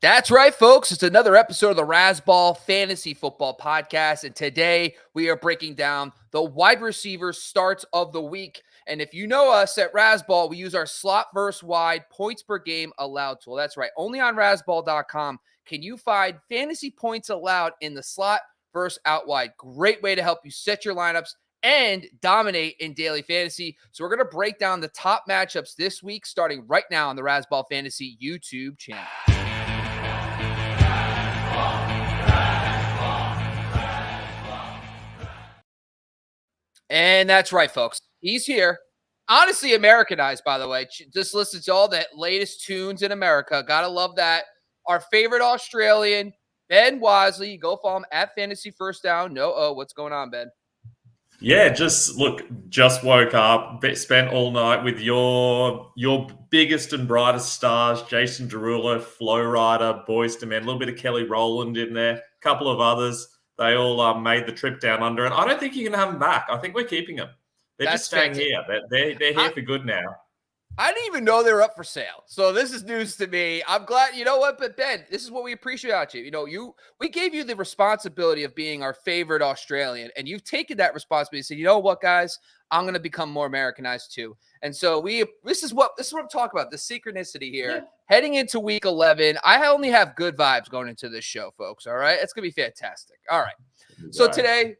That's right, folks. It's another episode of the Razzball Fantasy Football Podcast. And today we are breaking down the wide receiver starts of the week. And if you know us at Razzball, we use our slot versus wide points per game allowed tool. That's right. Only on Razzball.com can you find fantasy points allowed in the slot versus out wide. Great way to help you set your lineups and dominate in daily fantasy. So we're going to break down the top matchups this week, starting right now on the Razzball Fantasy YouTube channel. And that's right, folks. He's here. Honestly, Americanized, by the way. Just listen to all the latest tunes in America. Gotta love that. Our favorite Australian, Ben Wasley. Go follow him at Fantasy First Down. What's going on, Ben? Yeah, just woke up, spent all night with your biggest and brightest stars, Jason Derulo, Flow Rider, Boyz II Men, a little bit of Kelly Rowland in there, a couple of others. They all made the trip down under, and I don't think you can have them back. I think we're keeping them. They're just staying here. They're here for good now. I didn't even know they were up for sale. So this is news to me. I'm glad. You know what? But Ben, this is what we appreciate about you. We gave you the responsibility of being our favorite Australian, and you've taken that responsibility and said, you know what, guys, I'm going to become more Americanized too. And so this is what I'm talking about, the synchronicity here. Yeah. Heading into week 11, I only have good vibes going into this show, folks. All right. It's going to be fantastic. All right. So today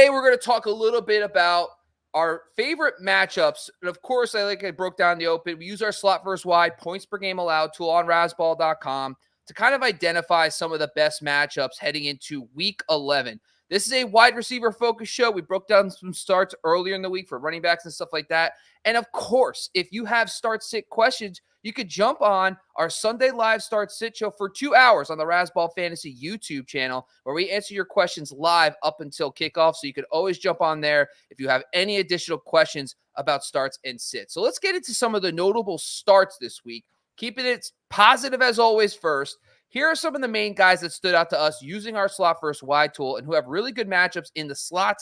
we're going to talk a little bit about our favorite matchups. And of course, I broke down the open. We use our slot versus wide points per game allowed tool on Razzball.com to kind of identify some of the best matchups heading into week 11. This is a wide receiver focused show. We broke down some starts earlier in the week for running backs and stuff like that. And of course, if you have start sit questions, you could jump on our Sunday live start sit show for 2 hours on the Razzball Fantasy YouTube channel, where we answer your questions live up until kickoff. So you could always jump on there if you have any additional questions about starts and sits. So let's get into some of the notable starts this week. Keeping it positive as always first. Here are some of the main guys that stood out to us using our slot versus wide tool and who have really good matchups in the slot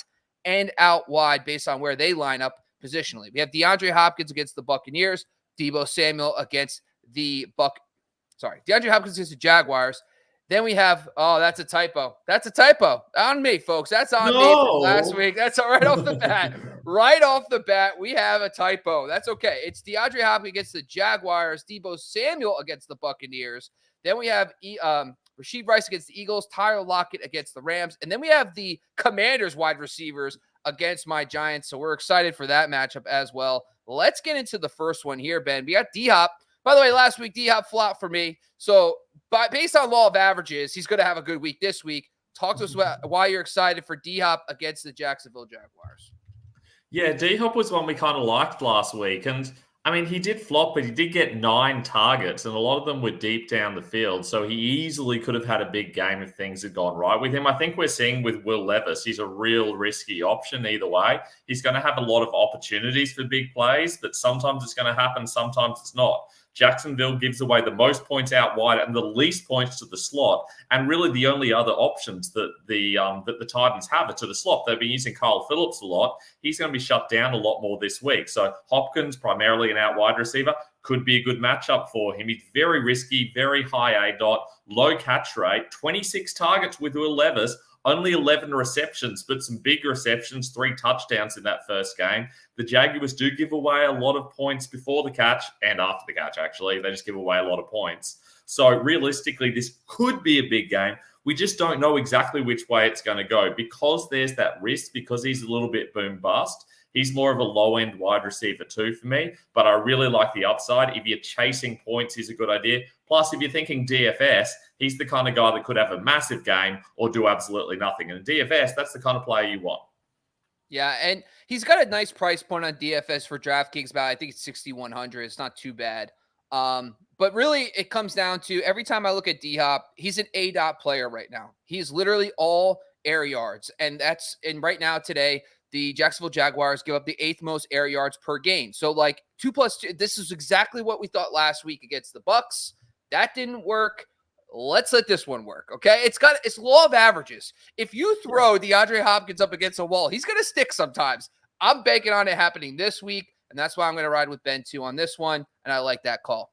and out wide based on where they line up positionally. We have DeAndre Hopkins against the Buccaneers, Deebo Samuel against the DeAndre Hopkins against the Jaguars. Then we have, that's a typo. That's a typo. On me, folks. That's on me from last week. That's right off the bat. Right off the bat, we have a typo. That's okay. It's DeAndre Hopkins against the Jaguars, Deebo Samuel against the Buccaneers. Then we have Rashee Rice against the Eagles, Tyler Lockett against the Rams. And then we have the Commanders wide receivers against my Giants. So we're excited for that matchup as well. Let's get into the first one here, Ben. We got D-Hop. By the way, last week, D-Hop flopped for me. So based on law of averages, he's going to have a good week this week. Talk to us about why you're excited for D-Hop against the Jacksonville Jaguars. Yeah, D-Hop was one we kind of liked last week. And I mean, he did flop, but he did get 9 targets, and a lot of them were deep down the field. So he easily could have had a big game if things had gone right with him. I think we're seeing with Will Levis, he's a real risky option either way. He's going to have a lot of opportunities for big plays, but sometimes it's going to happen, sometimes it's not. Jacksonville gives away the most points out wide and the least points to the slot. And really the only other options that the Titans have are to the slot. They've been using Kyle Phillips a lot. He's going to be shut down a lot more this week. So Hopkins, primarily an out wide receiver, could be a good matchup for him. He's very risky, very high ADOT, low catch rate, 26 targets with Will Levis, only 11 receptions, but some big receptions, 3 touchdowns in that first game. The Jaguars do give away a lot of points before the catch and after the catch, actually. They just give away a lot of points. So realistically, this could be a big game. We just don't know exactly which way it's going to go because there's that risk, because he's a little bit boom bust. He's more of a low-end wide receiver too for me, but I really like the upside. If you're chasing points, he's a good idea. Plus, if you're thinking DFS, he's the kind of guy that could have a massive game or do absolutely nothing. And in DFS, that's the kind of player you want. Yeah, and he's got a nice price point on DFS for DraftKings. About, I think it's 6,100. It's not too bad. But really, it comes down to every time I look at D-Hop, he's an A-dot player right now. He's literally all air yards. And right now today, the Jacksonville Jaguars give up the 8th most air yards per game. So 2+2, this is exactly what we thought last week against the Bucs. That didn't work. Let's let this one work, okay? It's law of averages. If you throw DeAndre Hopkins up against a wall, he's going to stick sometimes. I'm banking on it happening this week, and that's why I'm going to ride with Ben too on this one, and I like that call.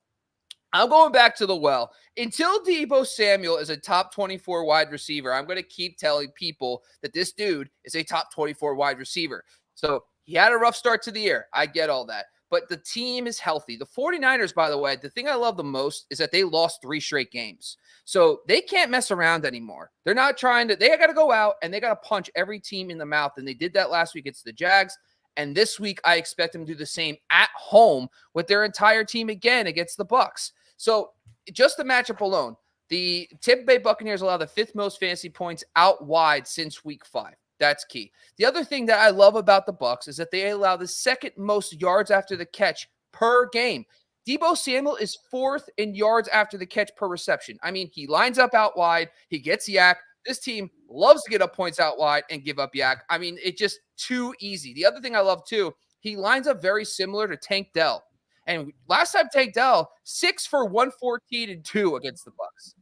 I'm going back to the well. Until Deebo Samuel is a top 24 wide receiver, I'm going to keep telling people that this dude is a top 24 wide receiver. So he had a rough start to the year. I get all that. But the team is healthy. The 49ers, by the way, the thing I love the most is that they lost 3 straight games. So they can't mess around anymore. They're not trying to, they got to go out and they got to punch every team in the mouth. And they did that last week against the Jags. And this week, I expect them to do the same at home with their entire team again against the Bucs. So just the matchup alone, the Tampa Bay Buccaneers allow the 5th most fantasy points out wide since week 5. That's key. The other thing that I love about the Bucs is that they allow the 2nd most yards after the catch per game. Deebo Samuel is 4th in yards after the catch per reception. I mean, he lines up out wide. He gets yak. This team loves to get up points out wide and give up yak. I mean, it's just too easy. The other thing I love, too, he lines up very similar to Tank Dell. And last time Tank Dell, 6 for 114 and 2 against the Bucs.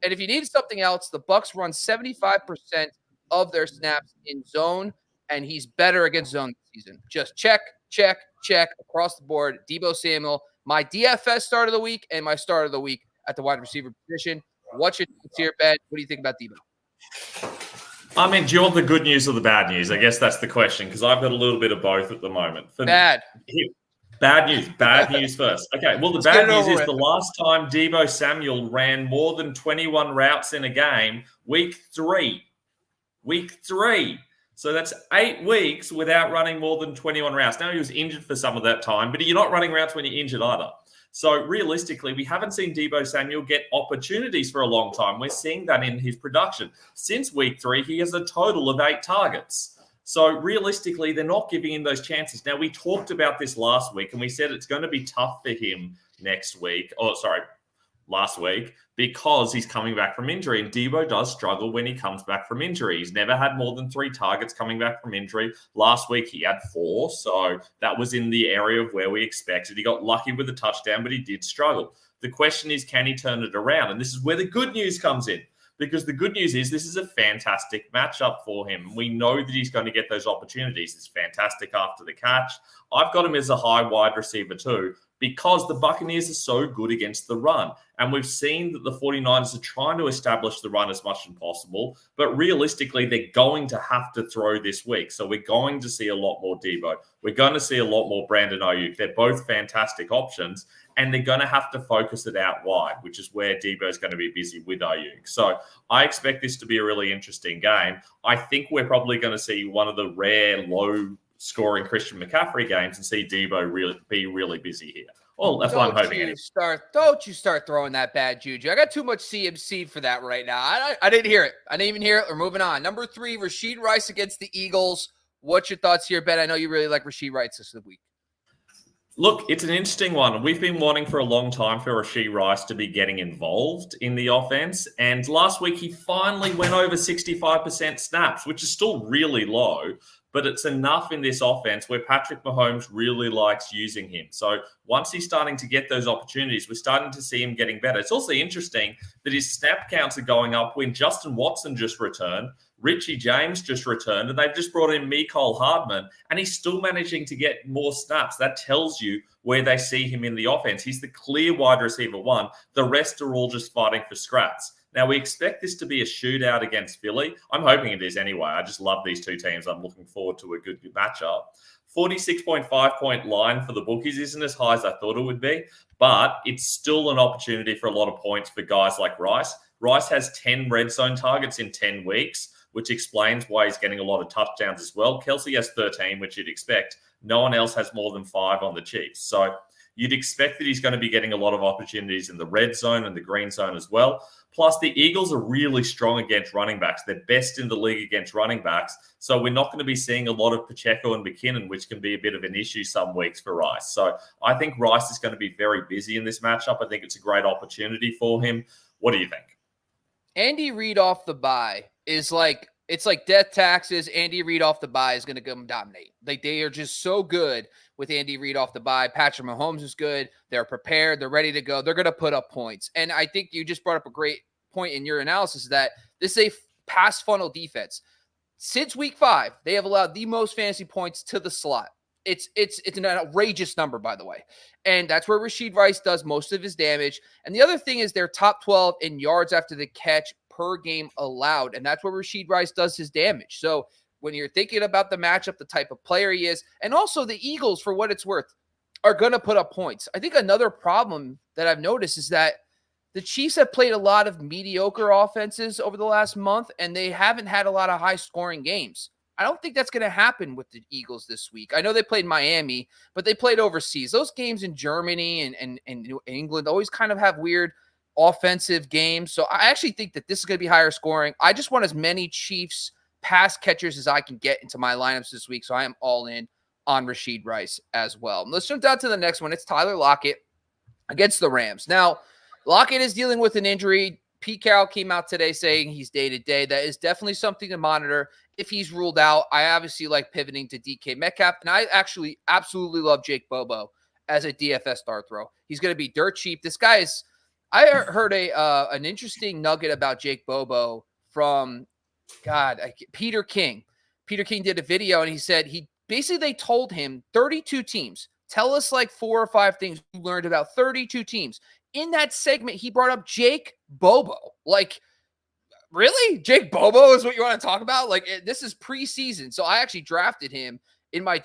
And if you need something else, the Bucs run 75% of their snaps in zone, and he's better against zone this season. Just check across the board. Deebo Samuel, my DFS start of the week and my start of the week at the wide receiver position. What's your thoughts here, Ben? What do you think about Deebo? I mean, do you want the good news or the bad news? I guess that's the question, because I've got a little bit of both at the moment. Bad news first. Okay, well, the bad news is the last time Deebo Samuel ran more than 21 routes in a game, week 3. So that's 8 weeks without running more than 21 routes. Now, he was injured for some of that time, but you're not running routes when you're injured either. So realistically, we haven't seen Deebo Samuel get opportunities for a long time. We're seeing that in his production. Since week 3, he has a total of 8 targets. So realistically, they're not giving him those chances. Now, we talked about this last week, and we said it's going to be tough for him last week, because he's coming back from injury. And Deebo does struggle when he comes back from injury. He's never had more than 3 targets coming back from injury. Last week, he had 4. So that was in the area of where we expected. He got lucky with a touchdown, but he did struggle. The question is, can he turn it around? And this is where the good news comes in. Because the good news is this is a fantastic matchup for him. We know that he's going to get those opportunities. It's fantastic after the catch. I've got him as a high wide receiver too, because the Buccaneers are so good against the run. And we've seen that the 49ers are trying to establish the run as much as possible. But realistically, they're going to have to throw this week. So we're going to see a lot more Deebo. We're going to see a lot more Brandon Ayuk. They're both fantastic options. And they're going to have to focus it out wide, which is where Deebo is going to be busy with Ayuk. So I expect this to be a really interesting game. I think we're probably going to see one of the rare low-scoring Christian McCaffrey games and see Deebo be really busy here. Well, that's what I'm hoping. Don't you start throwing that bad juju. I got too much CMC for that right now. I didn't hear it. I didn't even hear it. We're moving on. Number 3, Rashee Rice against the Eagles. What's your thoughts here, Ben? I know you really like Rashee Rice this week. Look, it's an interesting one. We've been wanting for a long time for Rashee Rice to be getting involved in the offense. And last week, he finally went over 65% snaps, which is still really low. But it's enough in this offense where Patrick Mahomes really likes using him. So once he's starting to get those opportunities, we're starting to see him getting better. It's also interesting that his snap counts are going up when Justin Watson just returned, Richie James just returned, and they've just brought in Mecole Hardman, and he's still managing to get more snaps. That tells you where they see him in the offense. He's the clear wide receiver 1. The rest are all just fighting for scraps. Now, we expect this to be a shootout against Philly. I'm hoping it is anyway. I just love these two teams. I'm looking forward to a good matchup. 46.5-point line for the bookies isn't as high as I thought it would be, but it's still an opportunity for a lot of points for guys like Rice. Rice has 10 red zone targets in 10 weeks, which explains why he's getting a lot of touchdowns as well. Kelsey has 13, which you'd expect. No one else has more than 5 on the Chiefs. So you'd expect that he's going to be getting a lot of opportunities in the red zone and the green zone as well. Plus, the Eagles are really strong against running backs. They're best in the league against running backs. So we're not going to be seeing a lot of Pacheco and McKinnon, which can be a bit of an issue some weeks for Rice. So I think Rice is going to be very busy in this matchup. I think it's a great opportunity for him. What do you think? Andy Reid off the bye is like, it's like death taxes. Andy Reid off the bye is going to come dominate. Like, they are just so good with Andy Reid off the bye. Patrick Mahomes is good. They're prepared. They're ready to go. They're going to put up points. And I think you just brought up a great point in your analysis that this is a pass funnel defense. Since week 5, they have allowed the most fantasy points to the slot. It's an outrageous number, by the way. And that's where Rashee Rice does most of his damage. And the other thing is they're top 12 in yards after the catch per game allowed. And that's where Rashee Rice does his damage. So when you're thinking about the matchup, the type of player he is, and also the Eagles, for what it's worth, are going to put up points. I think another problem that I've noticed is that the Chiefs have played a lot of mediocre offenses over the last month, and they haven't had a lot of high-scoring games. I don't think that's going to happen with the Eagles this week. I know they played Miami, but they played overseas. Those games in Germany and New England always kind of have weird offensive games. So I actually think that this is going to be higher scoring. I just want as many Chiefs pass catchers as I can get into my lineups this week, so I am all in on Rashee Rice as well. Let's jump down to the next one. It's Tyler Lockett against the Rams. Now, Lockett is dealing with an injury. Pete Carroll came out today saying he's day-to-day. That is definitely something to monitor. If he's ruled out, I obviously like pivoting to DK Metcalf, and I actually absolutely love Jake Bobo as a DFS start throw. He's going to be dirt cheap. This guy is – I heard an interesting nugget about Jake Bobo from, Peter King. Peter King did a video, and he said they told him 32 teams. Tell us like 4 or 5 things you learned about 32 teams. In that segment, he brought up Jake Bobo. Like, really? Jake Bobo is what you want to talk about? Like, this is preseason. So I actually drafted him in my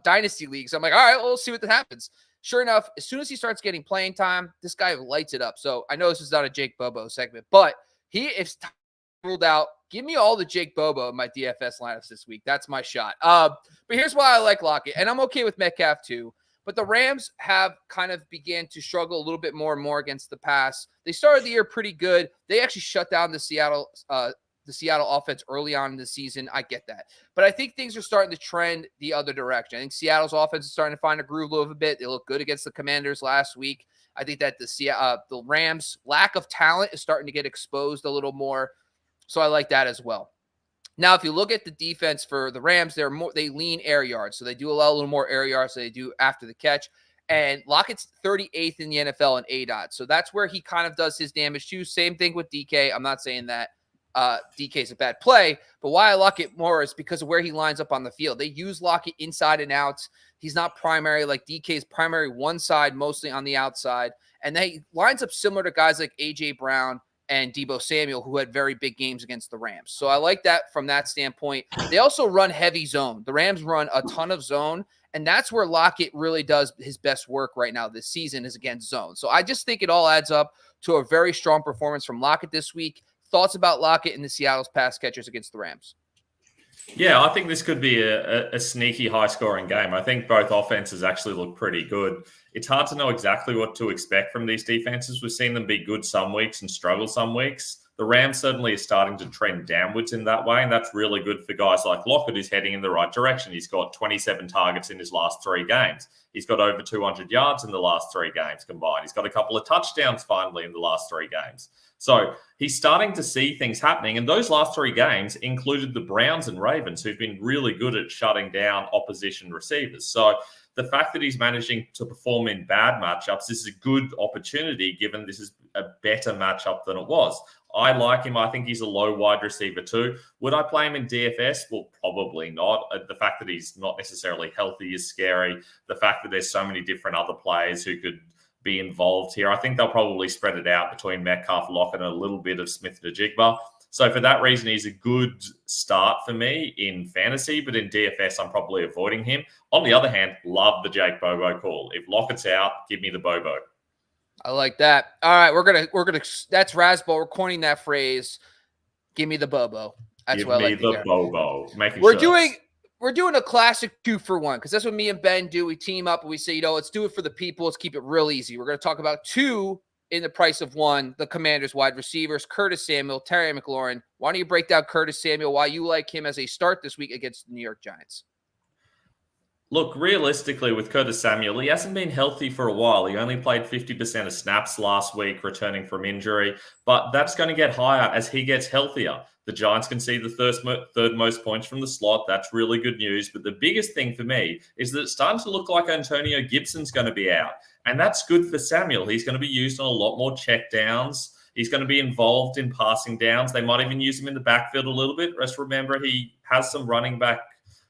Dynasty League. So I'm like, all right, well, we'll see what happens. Sure enough, as soon as he starts getting playing time, this guy lights it up. So I know this is not a Jake Bobo segment, but if ruled out, give me all the Jake Bobo in my DFS lineups this week. That's my shot. But here's why I like Lockett, and I'm okay with Metcalf too. But the Rams have kind of began to struggle a little bit more and more against the pass. They started the year pretty good. They actually shut down the Seattle offense early on in the season. I get that. But I think things are starting to trend the other direction. I think Seattle's offense is starting to find a groove a little bit. They look good against the Commanders last week. I think that the Rams' lack of talent is starting to get exposed a little more. So I like that as well. Now, if you look at the defense for the Rams, they lean air yards. So they do allow a little more air yards than they do after the catch. And Lockett's 38th in the NFL in ADOT. So that's where he kind of does his damage too. Same thing with DK. I'm not saying that DK is a bad play, but why I like it more is because of where he lines up on the field. They use Lockett inside and out. He's not primary like DK's primary one side, mostly on the outside. And they lines up similar to guys like A.J. Brown and Deebo Samuel, who had very big games against the Rams. So I like that from that standpoint. They also run heavy zone. The Rams run a ton of zone, and that's where Lockett really does his best work right now this season is against zone. So I just think it all adds up to a very strong performance from Lockett this week. Thoughts about Lockett and the Seattle's pass catchers against the Rams? Yeah, I think this could be a sneaky high-scoring game. I think both offenses actually look pretty good. It's hard to know exactly what to expect from these defenses. We've seen them be good some weeks and struggle some weeks. The Rams certainly are starting to trend downwards in that way, and that's really good for guys like Lockett, who's heading in the right direction. He's got 27 targets in his last 3 games. He's got over 200 yards in the last 3 games combined. He's got a couple of touchdowns finally in the last 3 games. So he's starting to see things happening. And those last 3 games included the Browns and Ravens, who've been really good at shutting down opposition receivers. So the fact that he's managing to perform in bad matchups is a good opportunity, given this is a better matchup than it was. I like him. I think he's a low wide receiver too. Would I play him in DFS? Well, probably not. The fact that he's not necessarily healthy is scary. The fact that there's so many different other players who could be involved here. I think they'll probably spread it out between Metcalf, Lockett, and a little bit of Smith-Njigba. So for that reason, he's a good start for me in fantasy, but in DFS, I'm probably avoiding him. On the other hand, love the Jake Bobo call. If Lockett's out, give me the Bobo. I like that. All right, we're gonna. That's Razzball. We're coining that phrase. Give me the Bobo. That's Give what I me like the to hear. Bobo. We're doing a classic 2-for-1 because that's what me and Ben do. We team up and we say, let's do it for the people. Let's keep it real easy. We're going to talk about 2 in the price of 1, the Commanders wide receivers, Curtis Samuel, Terry McLaurin. Why don't you break down Curtis Samuel, why you like him as a start this week against the New York Giants? Look, realistically, with Curtis Samuel, he hasn't been healthy for a while. He only played 50% of snaps last week, returning from injury. But that's going to get higher as he gets healthier. The Giants can see the third most points from the slot. That's really good news. But the biggest thing for me is that it's starting to look like Antonio Gibson's going to be out. And that's good for Samuel. He's going to be used on a lot more checkdowns. He's going to be involved in passing downs. They might even use him in the backfield a little bit. Just remember, he has some running back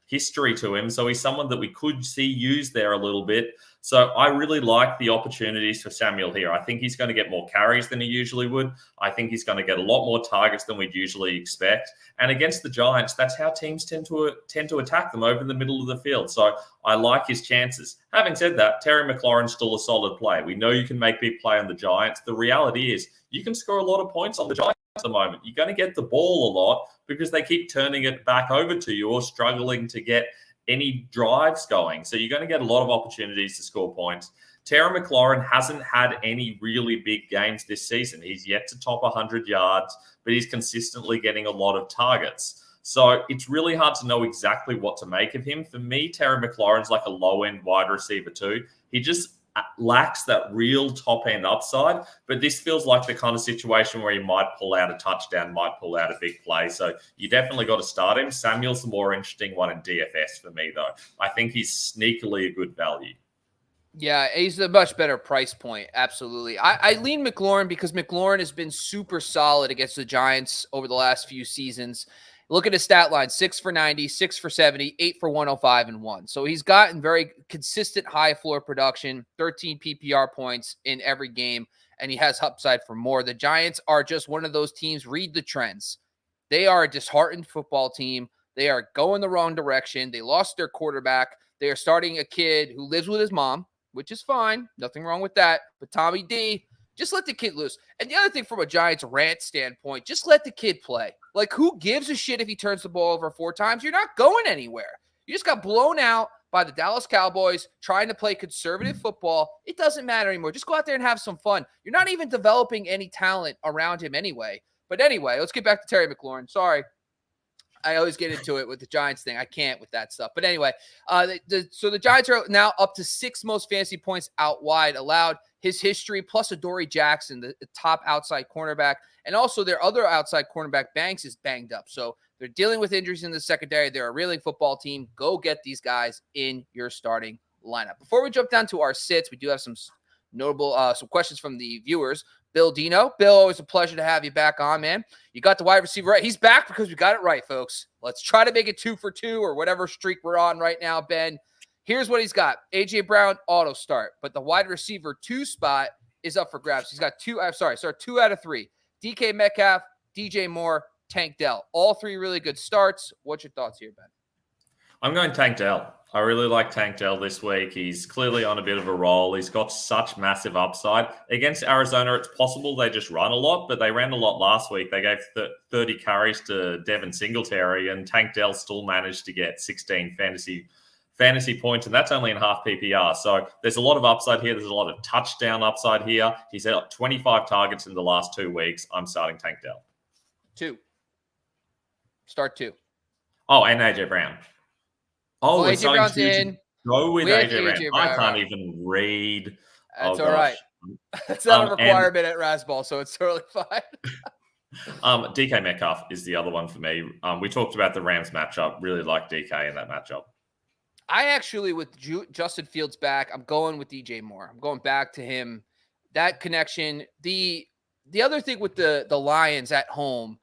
history to him. So he's someone that we could see used there a little bit. So I really like the opportunities for Samuel here. I think he's going to get more carries than he usually would. I think he's going to get a lot more targets than we'd usually expect. And against the Giants, that's how teams tend to attack them over the middle of the field. So I like his chances. Having said that, Terry McLaurin's still a solid play. We know you can make big play on the Giants. The reality is you can score a lot of points on the Giants at the moment. You're going to get the ball a lot because they keep turning it back over to you or struggling to get any drives going. So you're going to get a lot of opportunities to score points. Terry McLaurin hasn't had any really big games this season. He's yet to top 100 yards, but he's consistently getting a lot of targets. So it's really hard to know exactly what to make of him. For me, Terry McLaurin's like a low-end wide receiver too. He just lacks that real top-end upside, but this feels like the kind of situation where he might pull out a touchdown, might pull out a big play. So you definitely got to start him. Samuel's the more interesting one in DFS for me, though. I think he's sneakily a good value. Yeah, he's a much better price point. Absolutely. I lean McLaurin because McLaurin has been super solid against the Giants over the last few seasons. Look at his stat line: 6 for 90, 6 for 70, 8 for 105, and 1. So he's gotten very consistent high floor production, 13 PPR points in every game, and he has upside for more. The Giants are just one of those teams. Read the trends. They are a disheartened football team. They are going the wrong direction. They lost their quarterback. They are starting a kid who lives with his mom, which is fine. Nothing wrong with that. But Tommy D, just let the kid loose. And the other thing from a Giants rant standpoint, just let the kid play. Like, who gives a shit if he turns the ball over 4 times? You're not going anywhere. You just got blown out by the Dallas Cowboys trying to play conservative football. It doesn't matter anymore. Just go out there and have some fun. You're not even developing any talent around him anyway. But anyway, let's get back to Terry McLaurin. Sorry. I always get into it with the Giants thing. I can't with that stuff. But anyway, so the Giants are now up to 6 most fantasy points out wide allowed. His history plus Adoree Jackson, the top outside cornerback, and also their other outside cornerback, Banks, is banged up. So they're dealing with injuries in the secondary. They're a reeling football team. Go get these guys in your starting lineup. Before we jump down to our sits, we do have some notable some questions from the viewers. Bill Dino. Bill, always a pleasure to have you back on, man. You got the wide receiver right. He's back because we got it right, folks. Let's try to make it 2 for 2 or whatever streak we're on right now, Ben. Here's what he's got. A.J. Brown, auto start. But the wide receiver 2 spot is up for grabs. He's got 2 out of 3. DK Metcalf, DJ Moore, Tank Dell. All 3 really good starts. What's your thoughts here, Ben? I'm going Tank Dell. I really like Tank Dell this week. He's clearly on a bit of a roll. He's got such massive upside. Against Arizona, it's possible they just run a lot, but they ran a lot last week. They gave 30 carries to Devin Singletary, and Tank Dell still managed to get 16 fantasy points, and that's only in half PPR. So there's a lot of upside here. There's a lot of touchdown upside here. He's had 25 targets in the last 2 weeks. I'm starting Tank Dell. 2. Start 2. Oh, and AJ Brown. Oh, well, AJ Brown's in. Go with AJ Brown. I can't even read. That's all right. That's not a requirement at Razzball, so it's totally fine. DK Metcalf is the other one for me. We talked about the Rams matchup. Really like DK in that matchup. I actually, with Justin Fields back, I'm going with DJ Moore. I'm going back to him. That connection. The other thing with the Lions at home,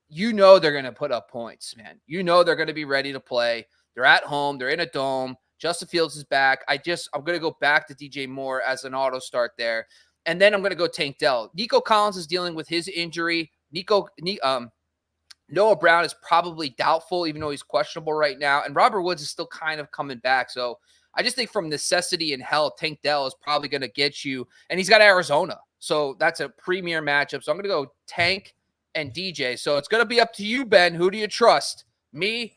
you know they're going to put up points, man. You know they're going to be ready to play. They're at home. They're in a dome. Justin Fields is back. I'm going to go back to DJ Moore as an auto start there. And then I'm going to go Tank Dell. Nico Collins is dealing with his injury. Noah Brown is probably doubtful, even though he's questionable right now. And Robert Woods is still kind of coming back. So I just think from necessity and health, Tank Dell is probably going to get you. And he's got Arizona. So that's a premier matchup. So I'm going to go Tank and DJ. So it's going to be up to you, Ben. Who do you trust? Me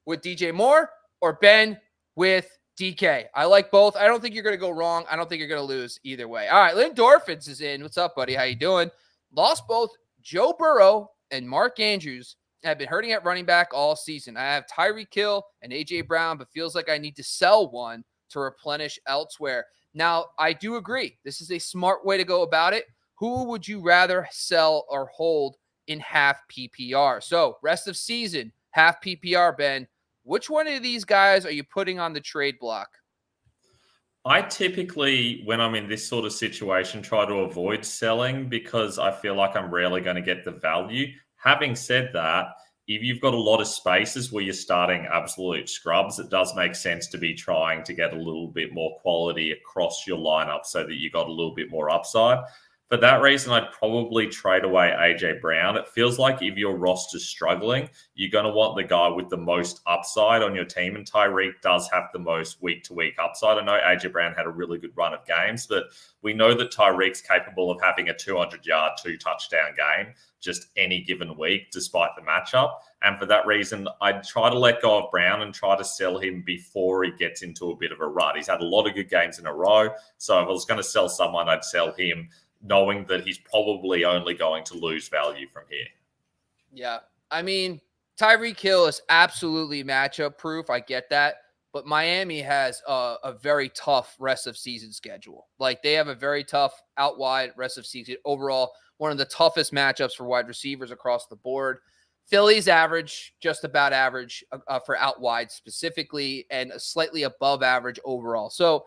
with DJ Moore or Ben with DK? I like both. I don't think you're going to go wrong. I don't think you're going to lose either way. All right, Lynn Dorfins is in. What's up, buddy? How you doing? Lost both Joe Burrow and Mark Andrews. Have been hurting at running back all season. I have Tyreek Hill and A.J. Brown, but feels like I need to sell one to replenish elsewhere. Now, I do agree. This is a smart way to go about it. Who would you rather sell or hold in half PPR? So, rest of season, half PPR, Ben. Which one of these guys are you putting on the trade block? I typically, when I'm in this sort of situation, try to avoid selling because I feel like I'm rarely going to get the value. Having said that, if you've got a lot of spaces where you're starting absolute scrubs, it does make sense to be trying to get a little bit more quality across your lineup so that you got a little bit more upside. For that reason, I'd probably trade away AJ Brown. It feels like if your roster's struggling, you're going to want the guy with the most upside on your team, and Tyreek does have the most week-to-week upside. I know AJ Brown had a really good run of games, but we know that Tyreek's capable of having a 200-yard, 2-touchdown game just any given week, despite the matchup. And for that reason, I'd try to let go of Brown and try to sell him before he gets into a bit of a rut. He's had a lot of good games in a row, so if I was going to sell someone, I'd sell him, knowing that he's probably only going to lose value from here. Yeah. I mean, Tyreek Hill is absolutely matchup proof. I get that. But Miami has a very tough rest of season schedule. Like, they have a very tough out wide rest of season. Overall, one of the toughest matchups for wide receivers across the board. Philly's average, just about average for out wide specifically, and slightly above average overall. So,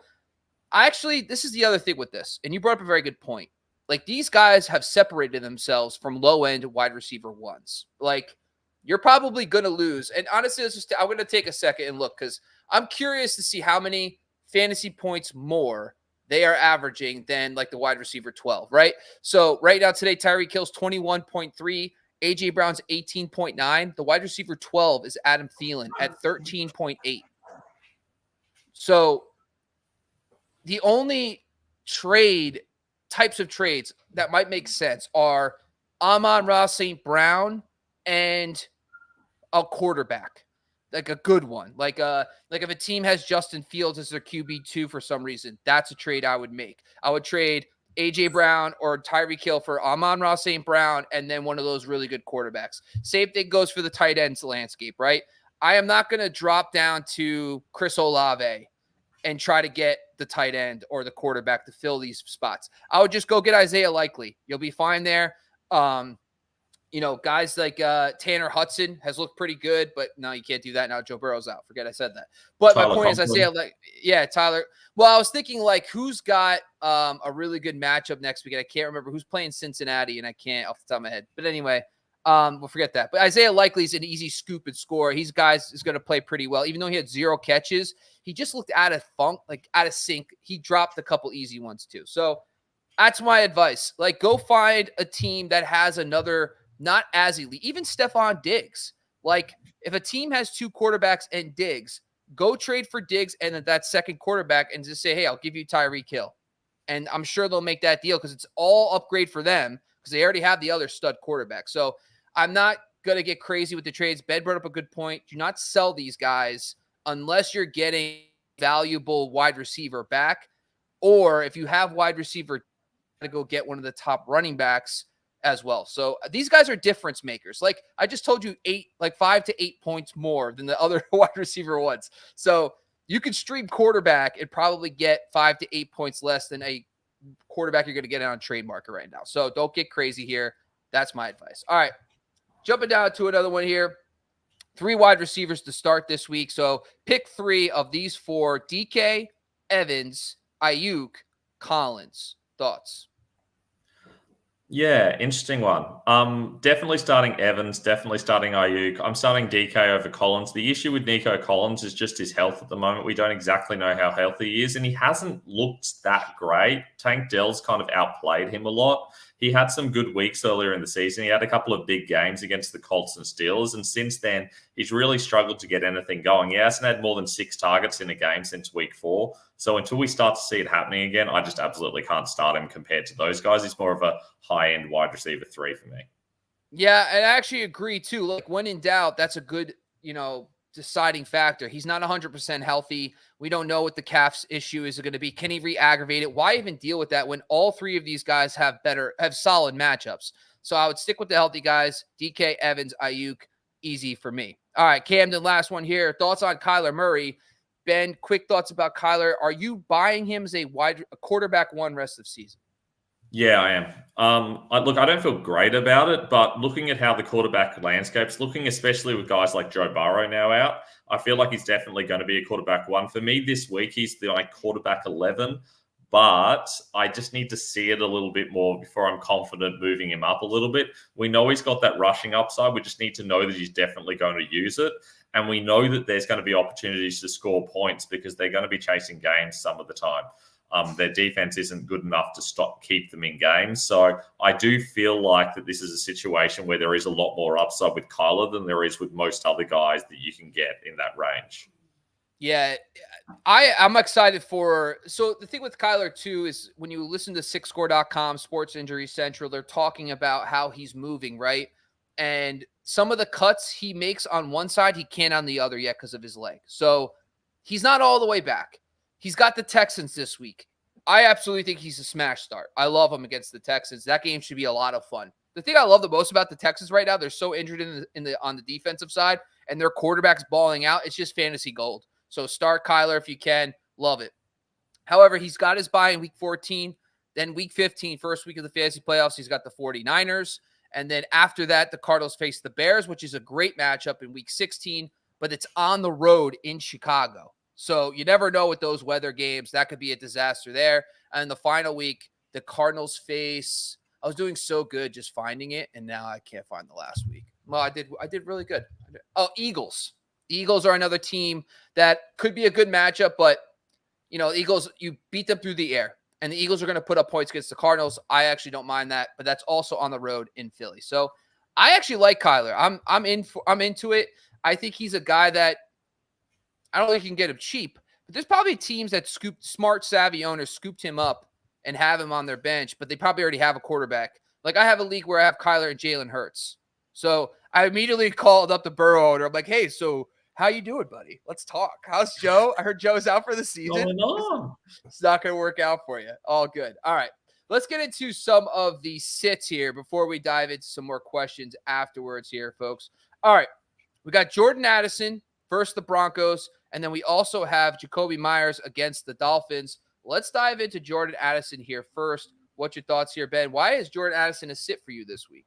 this is the other thing with this. And you brought up a very good point. Like, these guys have separated themselves from low-end wide receiver ones. Like, you're probably going to lose. And honestly, I'm going to take a second and look, because I'm curious to see how many fantasy points more they are averaging than, like, the wide receiver 12, right? So, right now today, Tyreek Hill's 21.3, A.J. Brown's 18.9. The wide receiver 12 is Adam Thielen at 13.8. So, the only types of trades that might make sense are Amon-Ra St. Brown and a quarterback, like a good one. Like if a team has Justin Fields as their QB2 for some reason, that's a trade I would make. I would trade A.J. Brown or Tyreek Hill for Amon-Ra St. Brown and then one of those really good quarterbacks. Same thing goes for the tight ends landscape, right? I am not going to drop down to Chris Olave and try to get the tight end or the quarterback to fill these spots. I would just go get Isaiah Likely. You'll be fine there. Guys like Tanner Hudson has looked pretty good, but no, you can't do that now. Joe Burrow's out. Forget I said that. But Tyler my point is Tyler. Well, I was thinking, like, who's got a really good matchup next week? And I can't remember who's playing Cincinnati, and I can't off the top of my head. But anyway, we'll forget that. But Isaiah Likely's an easy scoop and score. He's is going to play pretty well. Even though he had 0 catches, he just looked out of sync. He dropped a couple easy ones too. So that's my advice. Like, go find a team that has another, not as elite, even Stephon Diggs. Like, if a team has 2 quarterbacks and Diggs, go trade for Diggs and that second quarterback and just say, hey, I'll give you Tyreek Hill. And I'm sure they'll make that deal because it's all upgrade for them because they already have the other stud quarterback. So I'm not going to get crazy with the trades. Ben brought up a good point. Do not sell these guys unless you're getting valuable wide receiver back, or if you have wide receiver, to go get one of the top running backs as well. So these guys are difference makers. Like I just told you, 5 to 8 points more than the other wide receiver ones. So you could stream quarterback and probably get 5 to 8 points less than a quarterback you're going to get on trade market right now. So don't get crazy here. That's my advice. All right. Jumping down to another one here. 3 wide receivers to start this week. So pick 3 of these 4: DK, Evans, Ayuk, Collins. Thoughts? Yeah, interesting one. Definitely starting Evans, definitely starting Ayuk. I'm starting DK over Collins. The issue with Nico Collins is just his health at the moment. We don't exactly know how healthy he is, and he hasn't looked that great. Tank Dell's kind of outplayed him a lot. He had some good weeks earlier in the season. He had a couple of big games against the Colts and Steelers, and since then, he's really struggled to get anything going. He hasn't had more than 6 targets in a game since week 4. So until we start to see it happening again, I just absolutely can't start him compared to those guys. He's more of a high-end wide receiver 3 for me. Yeah, I actually agree too. Like, when in doubt, that's a good, deciding factor. He's not 100% healthy. We don't know what the calf's issue is going to be. Can he re-aggravate it? Why even deal with that when all 3 of these guys have solid matchups? So I would stick with the healthy guys. DK, Evans, Ayuk, easy for me. All right, Camden, last one here. Thoughts on Kyler Murray? Ben, quick thoughts about Kyler. Are you buying him as a quarterback 1 rest of season? Yeah, I am. I don't feel great about it, but looking at how the quarterback landscape's looking, especially with guys like Joe Burrow now out, I feel like he's definitely going to be a quarterback 1. For me this week, he's the quarterback 11, but I just need to see it a little bit more before I'm confident moving him up a little bit. We know he's got that rushing upside. We just need to know that he's definitely going to use it. And we know that there's going to be opportunities to score points because they're going to be chasing games some of the time. Their defense isn't good enough to keep them in games. So I do feel like that this is a situation where there is a lot more upside with Kyler than there is with most other guys that you can get in that range. Yeah, I'm excited for. So the thing with Kyler too is when you listen to SixScore.com, Sports Injury Central, they're talking about how he's moving, right? And some of the cuts he makes on one side, he can't on the other yet because of his leg. So he's not all the way back. He's got the Texans this week. I absolutely think he's a smash start. I love him against the Texans. That game should be a lot of fun. The thing I love the most about the Texans right now, they're so injured on the defensive side, and their quarterback's balling out. It's just fantasy gold. So start Kyler if you can. Love it. However, he's got his bye in week 14. Then week 15, first week of the fantasy playoffs, he's got the 49ers. And then after that, the Cardinals face the Bears, which is a great matchup in week 16, but it's on the road in Chicago. So you never know with those weather games. That could be a disaster there. And the final week, the Cardinals face – I was doing so good just finding it, and now I can't find the last week. Well, I did really good. Oh, Eagles. The Eagles are another team that could be a good matchup, but, Eagles, you beat them through the air, and the Eagles are going to put up points against the Cardinals. I actually don't mind that, but that's also on the road in Philly. So I actually like Kyler. I'm into it. I think he's a guy that I don't think you can get him cheap, but there's probably teams that smart, savvy owners scooped him up and have him on their bench, but they probably already have a quarterback. Like I have a league where I have Kyler and Jalen Hurts. So I immediately called up the Burrow owner. I'm like, hey, so how you doing, buddy? Let's talk. How's Joe? I heard Joe's out for the season. It's not going to work out for you. All good. All right. Let's get into some of the sits here before we dive into some more questions afterwards here, folks. All right. We got Jordan Addison versus the Broncos, and then we also have Jakobi Meyers against the Dolphins. Let's dive into Jordan Addison here first. What's your thoughts here, Ben? Why is Jordan Addison a sit for you this week?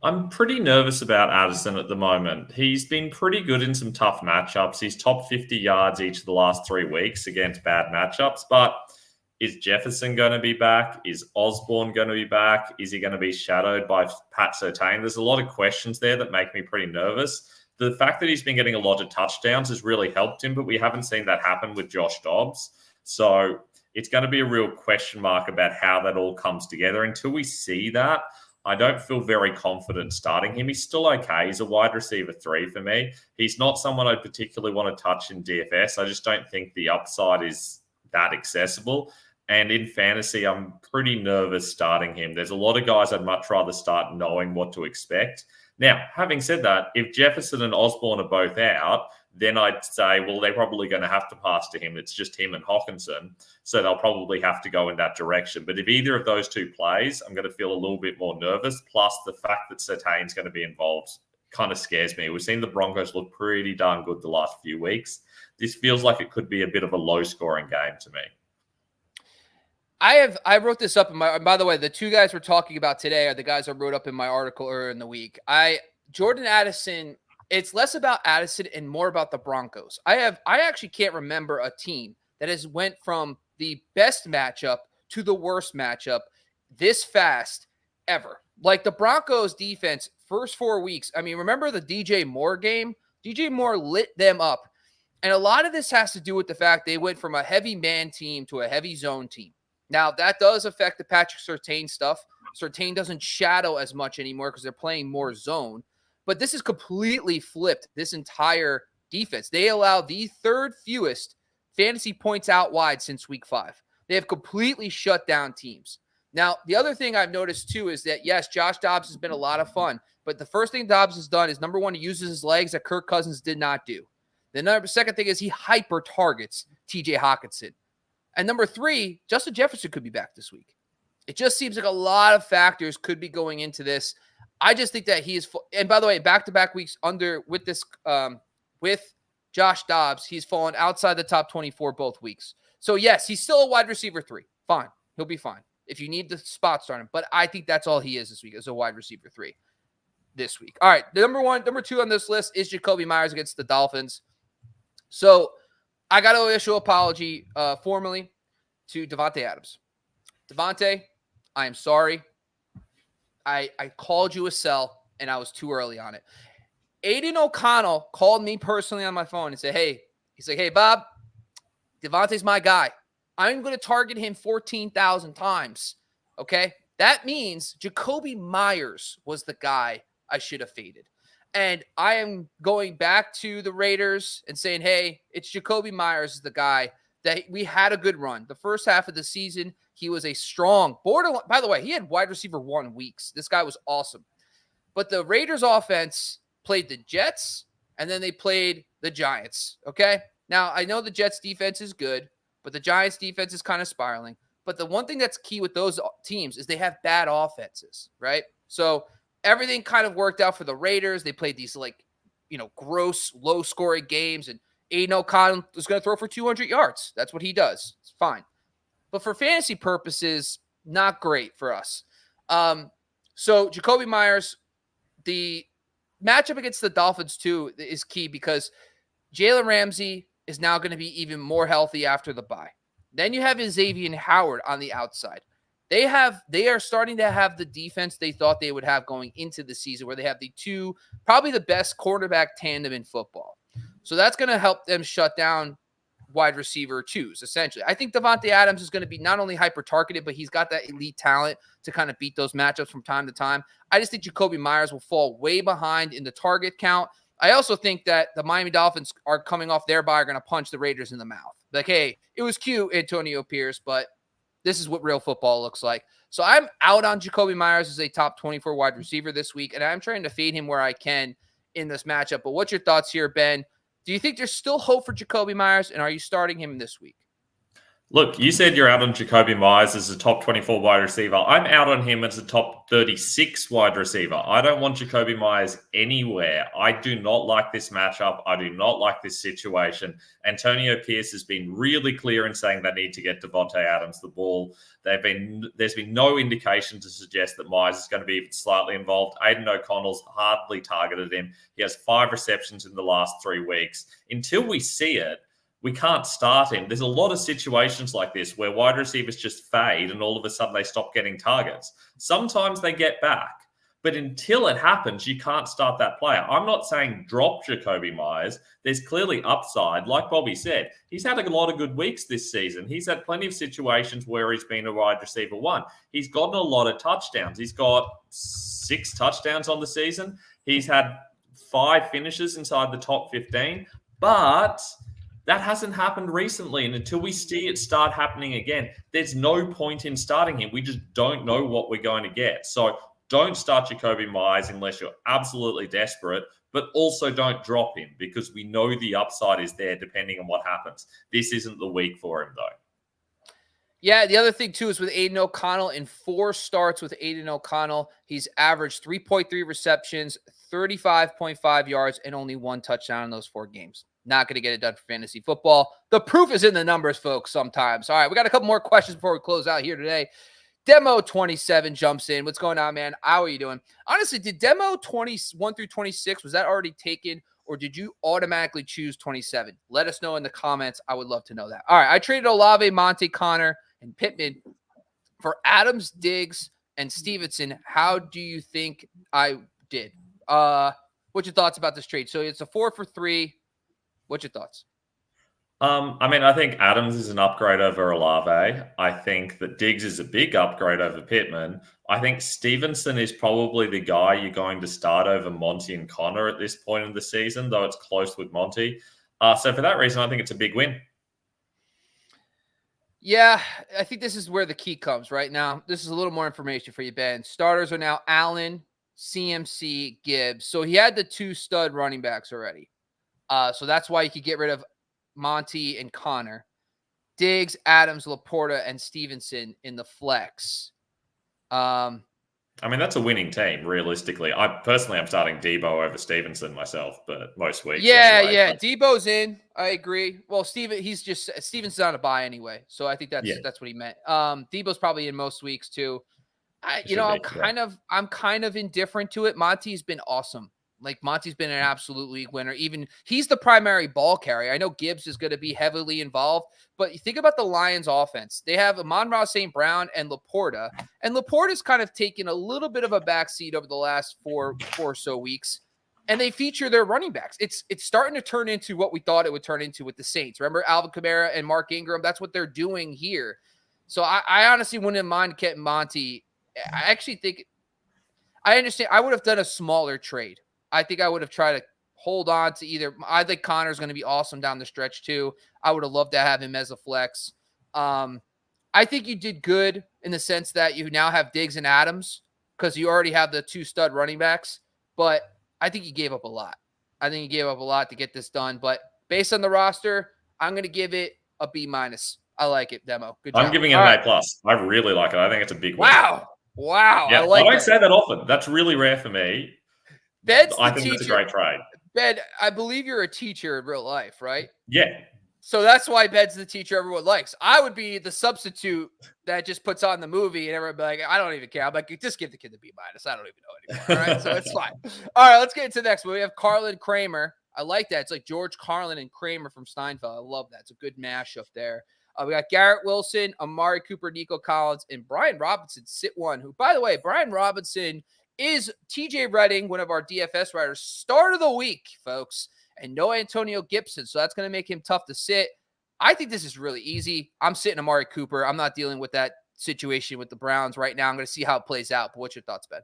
I'm pretty nervous about Addison at the moment. He's been pretty good in some tough matchups. He's top 50 yards each of the last 3 weeks against bad matchups. But is Jefferson going to be back? Is Osborne going to be back? Is he going to be shadowed by Pat Surtain? There's a lot of questions there that make me pretty nervous. The fact that he's been getting a lot of touchdowns has really helped him, but we haven't seen that happen with Josh Dobbs. So it's going to be a real question mark about how that all comes together. Until we see that, I don't feel very confident starting him. He's still okay. He's a wide receiver 3 for me. He's not someone I particularly want to touch in DFS. I just don't think the upside is that accessible. And in fantasy, I'm pretty nervous starting him. There's a lot of guys I'd much rather start knowing what to expect. Now, having said that, if Jefferson and Osborne are both out, then I'd say, well, they're probably going to have to pass to him. It's just him and Hockenson. So they'll probably have to go in that direction. But if either of those two plays, I'm going to feel a little bit more nervous. Plus, the fact that Surtain's going to be involved kind of scares me. We've seen the Broncos look pretty darn good the last few weeks. This feels like it could be a bit of a low-scoring game to me. I wrote this up by the way, the two guys we're talking about today are the guys I wrote up in my article earlier in the week. Jordan Addison, it's less about Addison and more about the Broncos. I actually can't remember a team that has went from the best matchup to the worst matchup this fast ever. Like the Broncos defense, first 4 weeks. I mean, remember the DJ Moore game? DJ Moore lit them up. And a lot of this has to do with the fact they went from a heavy man team to a heavy zone team. Now, that does affect the Patrick Surtain stuff. Surtain doesn't shadow as much anymore because they're playing more zone. But this is completely flipped, this entire defense. They allow the third fewest fantasy points out wide since week 5. They have completely shut down teams. Now, the other thing I've noticed, too, is that, yes, Josh Dobbs has been a lot of fun. But the first thing Dobbs has done is, number one, he uses his legs that Kirk Cousins did not do. The second thing is he hyper-targets TJ Hockenson. And number 3, Justin Jefferson could be back this week. It just seems like a lot of factors could be going into this. I just think that he is, and by the way, back-to-back weeks with Josh Dobbs, he's fallen outside the top 24 both weeks. So yes, he's still a wide receiver 3. Fine. He'll be fine if you need the spot start him. But I think that's all he is this week, is a wide receiver 3 this week. All right. Number 2 on this list is Jakobi Meyers against the Dolphins. So I got to issue an apology formally. to Davante Adams. Davante, I am sorry. I called you a sell, and I was too early on it. Aiden O'Connell called me personally on my phone and said, he's like, hey, Bob, Davante's my guy. I'm going to target him 14,000 times. Okay? That means Jakobi Meyers was the guy I should have faded. And I am going back to the Raiders and saying, hey, it's Jakobi Meyers is the guy that we had a good run. The first half of the season, he was a strong borderline. By the way, he had wide receiver 1 weeks. This guy was awesome. But the Raiders offense played the Jets, and then they played the Giants, okay? Now, I know the Jets defense is good, but the Giants defense is kind of spiraling. But the one thing that's key with those teams is they have bad offenses, right? So everything kind of worked out for the Raiders. They played these, gross, low-scoring games, and Aiden O'Connell was going to throw for 200 yards. That's what he does. It's fine. But for fantasy purposes, not great for us. So Jakobi Meyers, the matchup against the Dolphins, too, is key because Jalen Ramsey is now going to be even more healthy after the bye. Then you have Xavier Howard on the outside. They are starting to have the defense they thought they would have going into the season, where they have probably the best quarterback tandem in football. So that's going to help them shut down wide receiver 2s, essentially. I think Davante Adams is going to be not only hyper-targeted, but he's got that elite talent to kind of beat those matchups from time to time. I just think Jakobi Meyers will fall way behind in the target count. I also think that the Miami Dolphins are coming off their bye, are going to punch the Raiders in the mouth. Like, hey, it was cute, Antonio Pierce, but this is what real football looks like. So I'm out on Jakobi Meyers as a top 24 wide receiver this week, and I'm trying to fade him where I can in this matchup. But what's your thoughts here, Ben? Do you think there's still hope for Jakobi Meyers, and are you starting him this week? Look, you said you're out on Jakobi Meyers as a top 24 wide receiver. I'm out on him as a top 36 wide receiver. I don't want Jakobi Meyers anywhere. I do not like this matchup. I do not like this situation. Antonio Pierce has been really clear in saying they need to get Davante Adams the ball. There's been no indication to suggest that Myers is going to be even slightly involved. Aiden O'Connell's hardly targeted him. He has 5 receptions in the last 3 weeks. Until we see it, we can't start him. There's a lot of situations like this where wide receivers just fade and all of a sudden they stop getting targets. Sometimes they get back, but until it happens, you can't start that player. I'm not saying drop Jakobi Meyers. There's clearly upside. Like Bobby said, he's had a lot of good weeks this season. He's had plenty of situations where he's been a wide receiver 1. He's gotten a lot of touchdowns. He's got 6 touchdowns on the season. He's had 5 finishes inside the top 15, but that hasn't happened recently, and until we see it start happening again, there's no point in starting him. We just don't know what we're going to get. So don't start Jakobi Meyers unless you're absolutely desperate, but also don't drop him because we know the upside is there depending on what happens. This isn't the week for him, though. Yeah, the other thing, too, is with Aiden O'Connell, in 4 starts with Aiden O'Connell, he's averaged 3.3 receptions, 35.5 yards, and only 1 touchdown in those 4 games. Not going to get it done for fantasy football. The proof is in the numbers, folks, sometimes. All right, we got a couple more questions before we close out here today. Demo27 jumps in. What's going on, man? How are you doing? Honestly, did Demo 21 through 26, was that already taken, or did you automatically choose 27? Let us know in the comments. I would love to know that. All right, I traded Olave, Monte, Connor, and Pittman for Adams, Diggs, and Stevenson. How do you think I did? What's your thoughts about this trade? So it's a 4 for 3. What's your thoughts? I think Adams is an upgrade over Olave. I think that Diggs is a big upgrade over Pittman. I think Stevenson is probably the guy you're going to start over Monty and Connor at this point in the season, though it's close with Monty. So for that reason, I think it's a big win. Yeah, I think this is where the key comes right now. This is a little more information for you, Ben. Starters are now Allen, CMC, Gibbs. So he had the 2 stud running backs already. So that's why you could get rid of Monty and Connor. Diggs, Adams, Laporta, and Stevenson in the flex. That's a winning team, realistically. I'm starting Deebo over Stevenson myself, but most weeks. Yeah, anyway, yeah. Deebo's in. I agree. Well, Stevenson's on a bye anyway, so I think that's what he meant. Deebo's probably in most weeks too. I'm kind of indifferent to it. Monty's been awesome. Like Monty's been an absolute league winner. Even he's the primary ball carrier. I know Gibbs is going to be heavily involved, but you think about the Lions offense. They have Amon-Ra St. Brown and Laporta. And Laporta's kind of taken a little bit of a backseat over the last four or so weeks. And they feature their running backs. It's starting to turn into what we thought it would turn into with the Saints. Remember Alvin Kamara and Mark Ingram? That's what they're doing here. So I honestly wouldn't mind getting Monty. I actually think I understand. I would have done a smaller trade. I think I would have tried to hold on to either. I think Connor's going to be awesome down the stretch too. I would have loved to have him as a flex. I think you did good in the sense that you now have Diggs and Adams because you already have the 2 stud running backs. But I think you gave up a lot. I think you gave up a lot to get this done. But based on the roster, I'm going to give it a B-. I like it, Demo. Good job. I'm giving it an A+. I really like it. I think it's a big win. Wow. Yeah, I don't say that often. That's really rare for me. I think it's a great trade. Ben, I believe you're a teacher in real life, right? Yeah. So that's why Ben's the teacher everyone likes. I would be the substitute that just puts on the movie and everyone be like, I don't even care. I'm like, just give the kid the B-. I don't even know anymore. All right. So it's fine. All right. Let's get into the next one. We have Carlin Kramer. I like that. It's like George Carlin and Kramer from Steinfeld. I love that. It's a good mashup there. We got Garrett Wilson, Amari Cooper, Nico Collins, and Brian Robinson, sit one, who, by the way, Brian Robinson is TJ Redding, one of our DFS writers, start of the week, folks, and no Antonio Gibson. So that's going to make him tough to sit. I think this is really easy. I'm sitting Amari Cooper. I'm not dealing with that situation with the Browns right now. I'm going to see how it plays out. But what's your thoughts, Ben?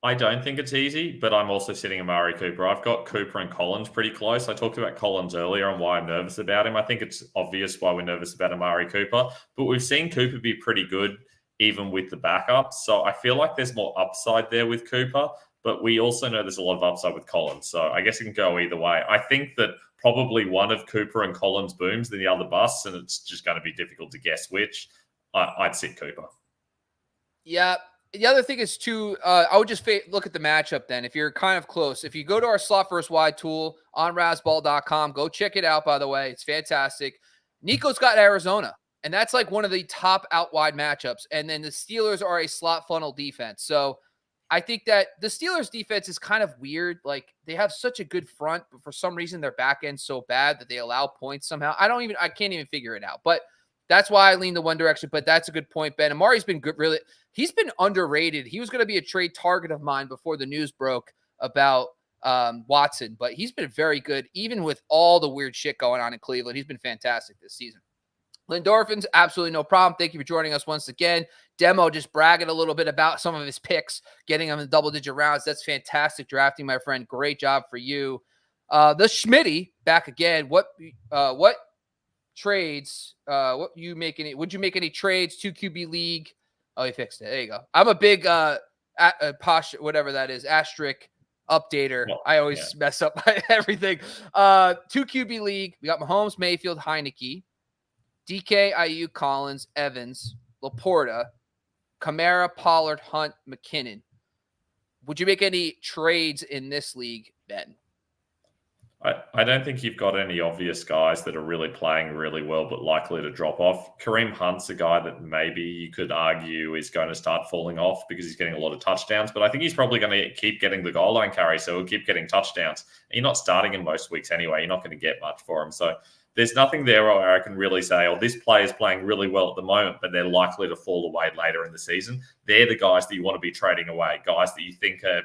I don't think it's easy, but I'm also sitting Amari Cooper. I've got Cooper and Collins pretty close. I talked about Collins earlier and why I'm nervous about him. I think it's obvious why we're nervous about Amari Cooper, but we've seen Cooper be pretty good even with the backups. So I feel like there's more upside there with Cooper, but we also know there's a lot of upside with Collins. So I guess it can go either way. I think that probably one of Cooper and Collins booms, then the other busts, and it's just going to be difficult to guess which. I'd sit Cooper. Yeah. The other thing is, too, I would just look at the matchup then. If you're kind of close, if you go to our slot versus wide tool on razzball.com, go check it out, by the way. It's fantastic. Nico's got Arizona, and that's like one of the top out wide matchups. And then the Steelers are a slot funnel defense. So I think that the Steelers defense is kind of weird. Like, they have such a good front, but for some reason their back end's so bad that they allow points somehow. I can't even figure it out. But that's why I lean the one direction, but that's a good point, Ben. Amari's been good, really. He's been underrated. He was going to be a trade target of mine before the news broke about Watson, but he's been very good, even with all the weird shit going on in Cleveland. He's been fantastic this season. Lindorphins, absolutely no problem. Thank you for joining us once again. Demo just bragging a little bit about some of his picks, getting them in double-digit rounds. That's fantastic drafting, my friend. Great job for you. The Schmitty back again. What trades? Would you make any trades? 2 QB league. Oh, he fixed it. There you go. I'm a big posh, whatever that is, asterisk updater. Well, I always mess up everything. 2 QB league. We got Mahomes, Mayfield, Heineke, DK, IU, Collins, Evans, Laporta, Kamara, Pollard, Hunt, McKinnon. Would you make any trades in this league, Ben? I don't think you've got any obvious guys that are really playing really well but likely to drop off. Kareem Hunt's a guy that maybe you could argue is going to start falling off because he's getting a lot of touchdowns, but I think he's probably going to keep getting the goal line carry, so he'll keep getting touchdowns. And you're not starting in most weeks anyway. You're not going to get much for him. So there's nothing there where I can really say, oh, this player is playing really well at the moment, but they're likely to fall away later in the season. They're the guys that you want to be trading away, guys that you think are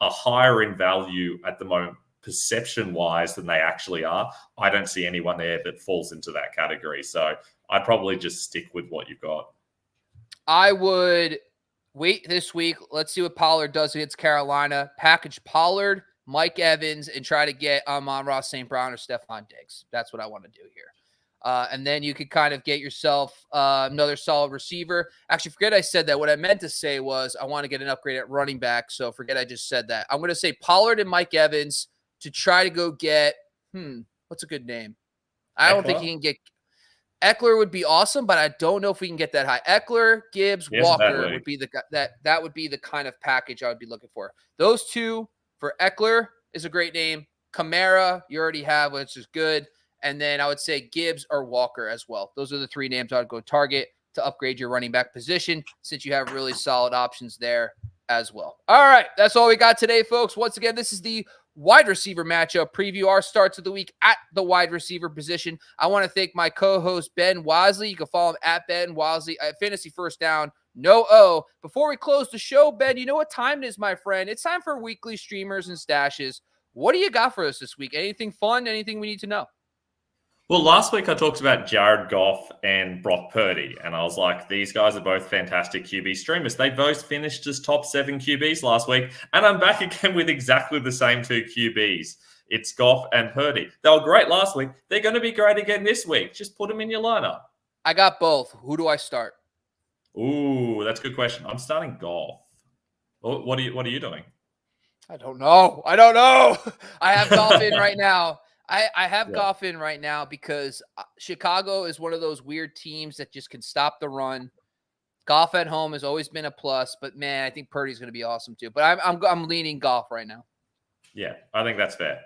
higher in value at the moment, perception-wise, than they actually are. I don't see anyone there that falls into that category. So I'd probably just stick with what you've got. I would wait this week. Let's see what Pollard does against Carolina. Package Pollard, Mike Evans, and try to get Amon-Ra St. Brown or Stephon Diggs. That's what I want to do here. And then you could kind of get yourself another solid receiver. Actually, forget I said that. What I meant to say was I want to get an upgrade at running back. So forget I just said that. I'm going to say Pollard and Mike Evans to try to go get, what's a good name? I don't think you can get Eckler would be awesome, but I don't know if we can get that high. Eckler, Gibbs, Walker would be that would be the kind of package I would be looking for. Those two for Eckler is a great name. Kamara, you already have, which is good. And then I would say Gibbs or Walker as well. Those are the 3 names I would go target to upgrade your running back position since you have really solid options there. as well. All right, that's all we got today, folks. Once again, this is the wide receiver matchup preview. Our starts of the week at the wide receiver position. I want to thank my co-host, Ben Wasley. You can follow him at Ben Wasley at Fantasy First Down. No O. Before we close the show, Ben, you know what time it is, my friend? It's time for weekly streamers and stashes. What do you got for us this week? Anything fun? Anything we need to know? Well, last week I talked about Jared Goff and Brock Purdy, and I was like, these guys are both fantastic QB streamers. They both finished as top 7 QBs last week, and I'm back again with exactly the same 2 QBs. It's Goff and Purdy. They were great last week. They're going to be great again this week. Just put them in your lineup. I got both. Who do I start? Ooh, that's a good question. I'm starting Goff. What are you doing? I don't know. I have Goff in right now. I have Goff in right now because Chicago is one of those weird teams that just can stop the run. Goff at home has always been a plus, but man, I think Purdy's going to be awesome too. But I'm leaning Goff right now. Yeah, I think that's fair.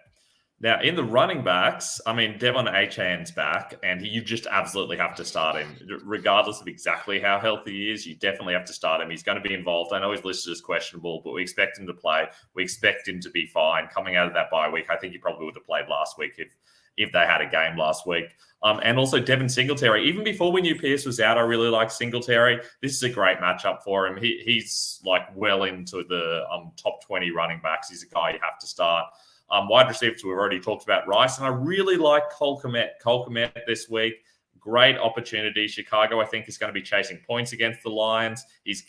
Now, in the running backs, I mean, Devon Achane's back, and you just absolutely have to start him. Regardless of exactly how healthy he is, you definitely have to start him. He's going to be involved. I know he's listed as questionable, but we expect him to play. We expect him to be fine. Coming out of that bye week, I think he probably would have played last week if they had a game last week. And also Devin Singletary. Even before we knew Pierce was out, I really like Singletary. This is a great matchup for him. He's like well into the top 20 running backs. He's a guy you have to start. Wide receivers, we've already talked about Rice, and I really like Cole Kmet. Cole Kmet this week, great opportunity. Chicago, I think, is going to be chasing points against the Lions. He's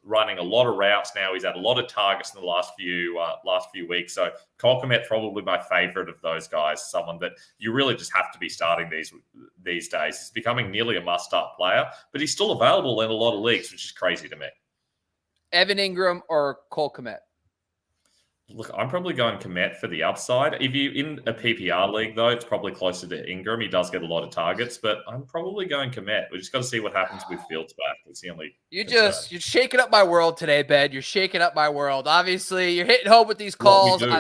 running a lot of routes now. He's had a lot of targets in the last few weeks. So Cole Kmet, probably my favorite of those guys, someone that you really just have to be starting these days. He's becoming nearly a must-start player, but he's still available in a lot of leagues, which is crazy to me. Evan Ingram or Cole Kmet? Look, I'm probably going Kmet for the upside. If you're in a PPR league, though, it's probably closer to Ingram. He does get a lot of targets, but I'm probably going Kmet. We just got to see what happens with Fields back. It's the only You're shaking up my world today, Ben. You're shaking up my world. Obviously, you're hitting home with these calls. That's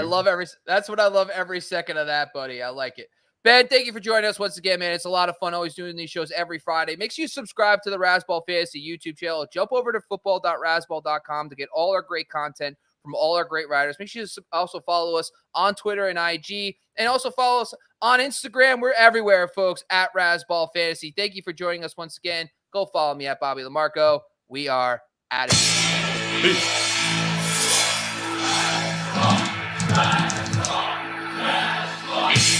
what I love every second of that, buddy. I like it. Ben, thank you for joining us once again, man. It's a lot of fun always doing these shows every Friday. Make sure you subscribe to the Razzball Fantasy YouTube channel. Jump over to football.razzball.com to get all our great content from all our great writers. Make sure you also follow us on Twitter and IG, and also follow us on Instagram. We're everywhere, folks, at Razzball Fantasy. Thank you for joining us once again. Go follow me at Bobby LaMarco. We are Addison. Peace.